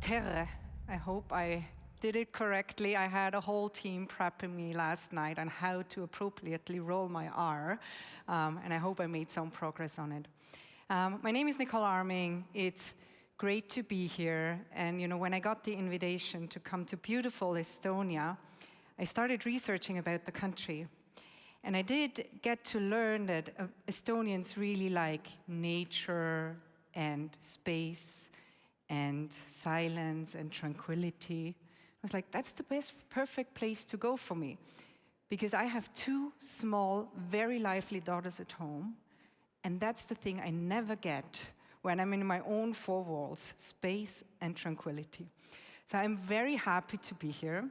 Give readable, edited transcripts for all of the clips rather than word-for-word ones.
Terre. I hope I did it correctly. I had a whole team prepping me last night on how to appropriately roll my R, and I hope I made some progress on it. My name is Nicole. It's great to be here, and when I got the invitation to come to beautiful Estonia, I started researching about the country. And I did get to learn that Estonians really like nature and space and silence and tranquility. I was like, that's the perfect place to go for me, because I have two small, very lively daughters at home, and that's the thing I never get when I'm in my own four walls, space and tranquility. So I'm very happy to be here.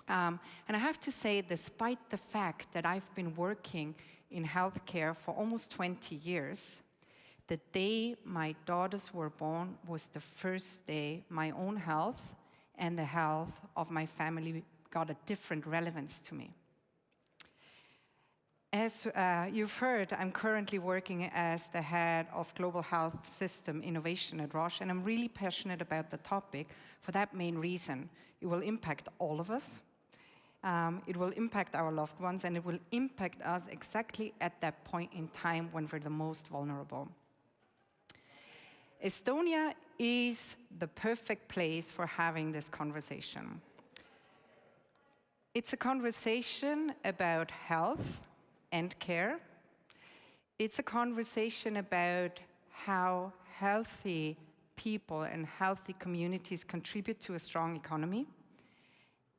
And I have to say, despite the fact that I've been working in healthcare for almost 20 years, the day my daughters were born was the first day my own health and the health of my family got a different relevance to me. As you've heard, I'm currently working as the head of Global Health System Innovation at Roche, and I'm really passionate about the topic for that main reason. It will impact all of us. It will impact our loved ones, and it will impact us exactly at that point in time when we're the most vulnerable. Estonia is the perfect place for having this conversation. It's a conversation about health and care. It's a conversation about how healthy people and healthy communities contribute to a strong economy.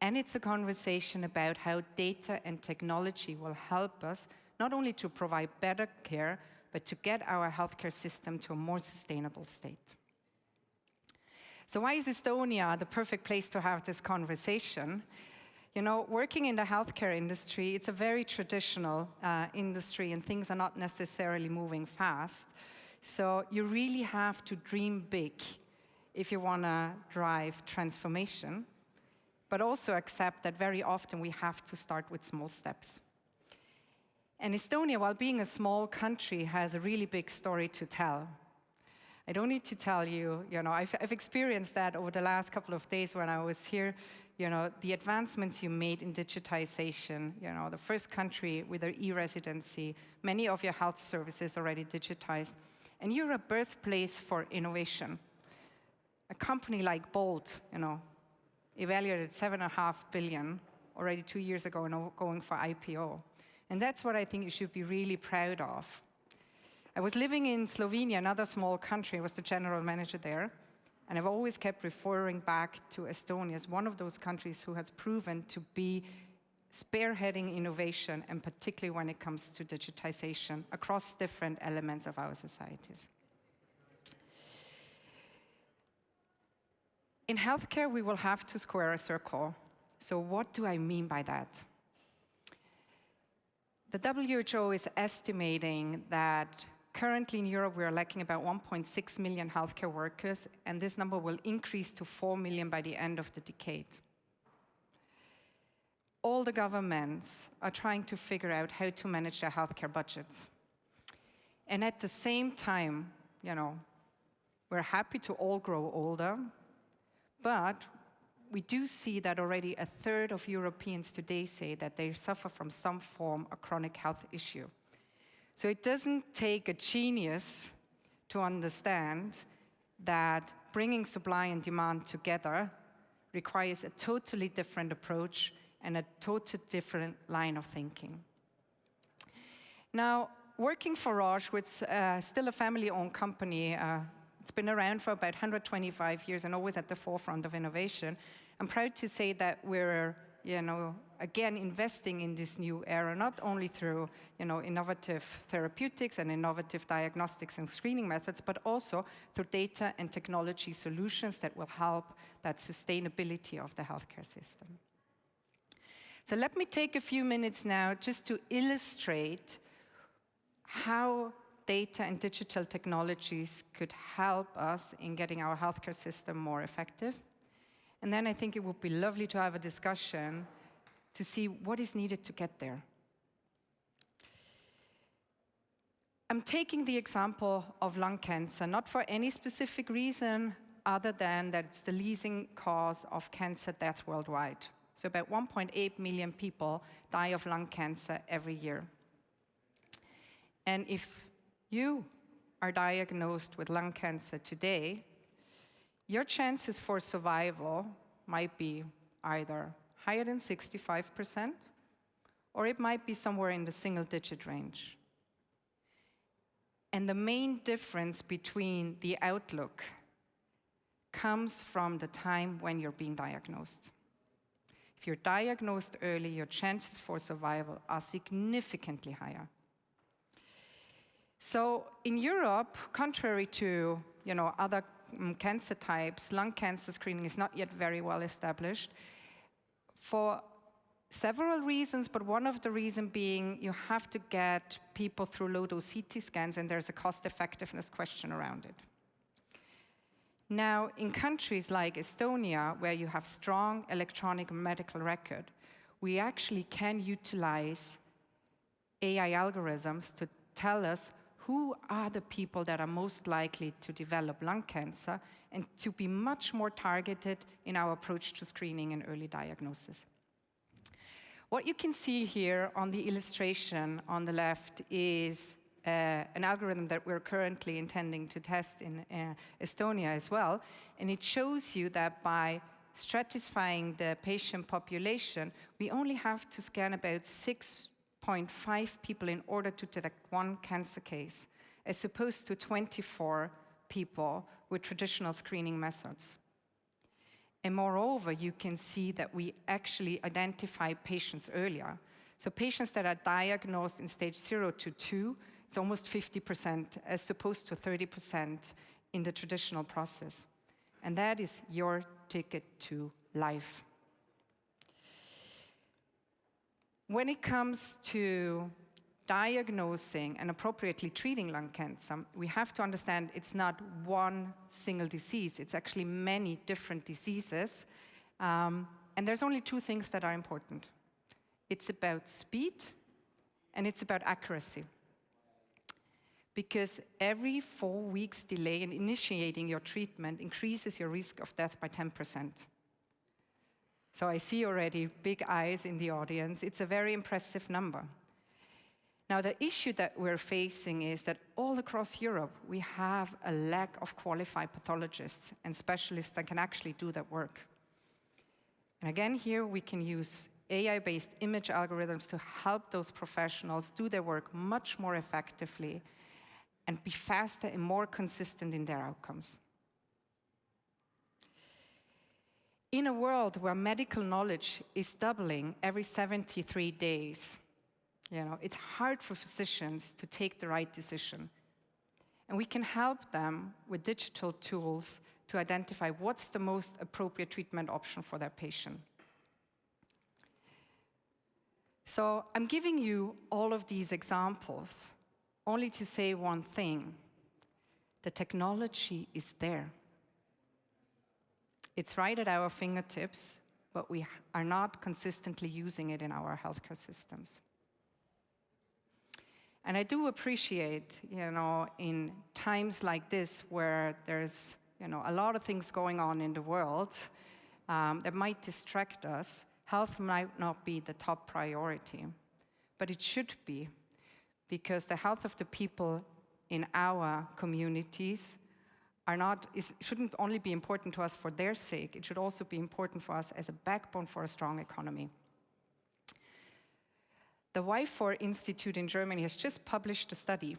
And it's a conversation about how data and technology will help us not only to provide better care, but to get our healthcare system to a more sustainable state. So why is Estonia the perfect place to have this conversation? Working in the healthcare industry, it's a very traditional industry, and things are not necessarily moving fast. So you really have to dream big if you want to drive transformation, but also accept that very often we have to start with small steps. And Estonia, while being a small country, has a really big story to tell. I don't need to tell you, I've experienced that over the last couple of days when I was here, the advancements you made in digitization, the first country with their e-residency, many of your health services already digitized, and you're a birthplace for innovation. A company like Bolt, evaluated $7.5 billion already 2 years ago and going for IPO. And that's what I think you should be really proud of. I was living in Slovenia, another small country. I was the general manager there. And I've always kept referring back to Estonia as one of those countries who has proven to be spearheading innovation, and particularly when it comes to digitization across different elements of our societies. In healthcare, we will have to square a circle. So what do I mean by that? The WHO is estimating that currently in Europe we are lacking about 1.6 million healthcare workers, and this number will increase to 4 million by the end of the decade. All the governments are trying to figure out how to manage their healthcare budgets. And at the same time, we're happy to all grow older, but we do see that already a third of Europeans today say that they suffer from some form of chronic health issue. So it doesn't take a genius to understand that bringing supply and demand together requires a totally different approach and a totally different line of thinking. Now, working for Roche, which is still a family-owned company, it's been around for about 125 years and always at the forefront of innovation. I'm proud to say that we're, again, investing in this new era, not only through, innovative therapeutics and innovative diagnostics and screening methods, but also through data and technology solutions that will help that sustainability of the healthcare system. So let me take a few minutes now just to illustrate how data and digital technologies could help us in getting our healthcare system more effective. And then I think it would be lovely to have a discussion to see what is needed to get there. I'm taking the example of lung cancer, not for any specific reason other than that it's the leading cause of cancer death worldwide. So about 1.8 million people die of lung cancer every year. And if you are diagnosed with lung cancer today, your chances for survival might be either higher than 65%, or it might be somewhere in the single-digit range. And the main difference between the outlook comes from the time when you're being diagnosed. If you're diagnosed early, your chances for survival are significantly higher. So in Europe, contrary to other cancer types, lung cancer screening is not yet very well established for several reasons, but one of the reasons being you have to get people through low-dose CT scans, and there's a cost-effectiveness question around it. Now, in countries like Estonia, where you have strong electronic medical record, we actually can utilize AI algorithms to tell us who are the people that are most likely to develop lung cancer and to be much more targeted in our approach to screening and early diagnosis. What you can see here on the illustration on the left is an algorithm that we're currently intending to test in Estonia as well. And it shows you that by stratifying the patient population, we only have to scan about 6.5 people in order to detect one cancer case, as opposed to 24 people with traditional screening methods. And moreover, you can see that we actually identify patients earlier. So patients that are diagnosed in stage 0 to 2, it's almost 50%, as opposed to 30% in the traditional process. And that is your ticket to life. When it comes to diagnosing and appropriately treating lung cancer, we have to understand it's not one single disease. It's actually many different diseases. And there's only two things that are important. It's about speed and it's about accuracy. Because every 4 weeks delay in initiating your treatment increases your risk of death by 10%. So I see already big eyes in the audience. It's a very impressive number. Now, the issue that we're facing is that all across Europe, we have a lack of qualified pathologists and specialists that can actually do that work. And again, here we can use AI-based image algorithms to help those professionals do their work much more effectively and be faster and more consistent in their outcomes. In a world where medical knowledge is doubling every 73 days, it's hard for physicians to take the right decision. And we can help them with digital tools to identify what's the most appropriate treatment option for their patient. So I'm giving you all of these examples only to say one thing. The technology is there. It's right at our fingertips, but we are not consistently using it in our healthcare systems. And I do appreciate, in times like this where there's, a lot of things going on in the world that might distract us, health might not be the top priority, but it should be, because the health of the people in our communities shouldn't only be important to us for their sake, it should also be important for us as a backbone for a strong economy. The Y4 Institute in Germany has just published a study,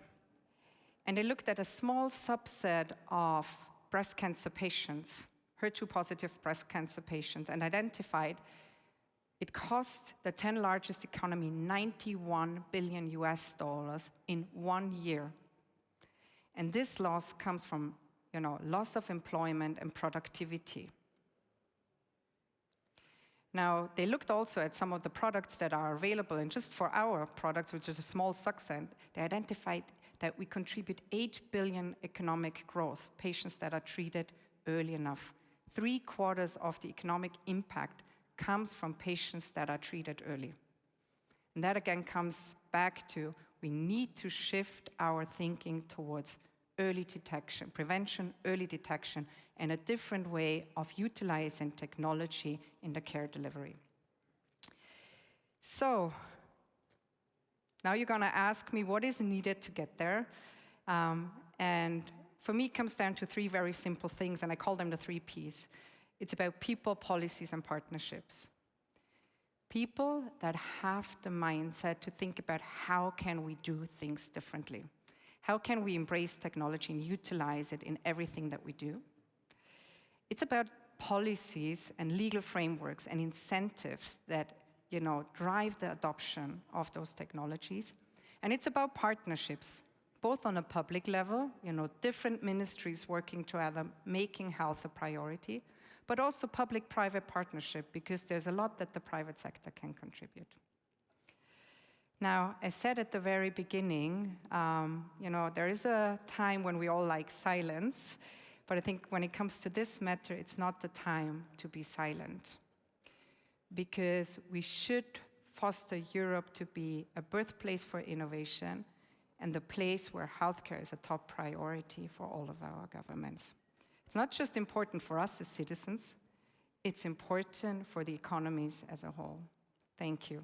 and they looked at a small subset of breast cancer patients, HER2-positive breast cancer patients, and identified it cost the 10 largest economy $91 billion in 1 year. And this loss comes from, loss of employment and productivity. Now, they looked also at some of the products that are available, and just for our products, which is a small subset, they identified that we contribute 8 billion economic growth, patients that are treated early enough. 3/4 of the economic impact comes from patients that are treated early. And that again comes back to we need to shift our thinking towards early detection, prevention, early detection, and a different way of utilizing technology in the care delivery. So, now you're going to ask me what is needed to get there. And for me, it comes down to three very simple things, and I call them the 3 Ps. It's about people, policies, and partnerships. People that have the mindset to think about how can we do things differently? How can we embrace technology and utilize it in everything that we do? It's about policies and legal frameworks and incentives that drive the adoption of those technologies. And it's about partnerships, both on a public level, different ministries working together, making health a priority, but also public-private partnership, because there's a lot that the private sector can contribute. Now, I said at the very beginning, there is a time when we all like silence, but I think when it comes to this matter, it's not the time to be silent, because we should foster Europe to be a birthplace for innovation and the place where healthcare is a top priority for all of our governments. It's not just important for us as citizens, it's important for the economies as a whole. Thank you.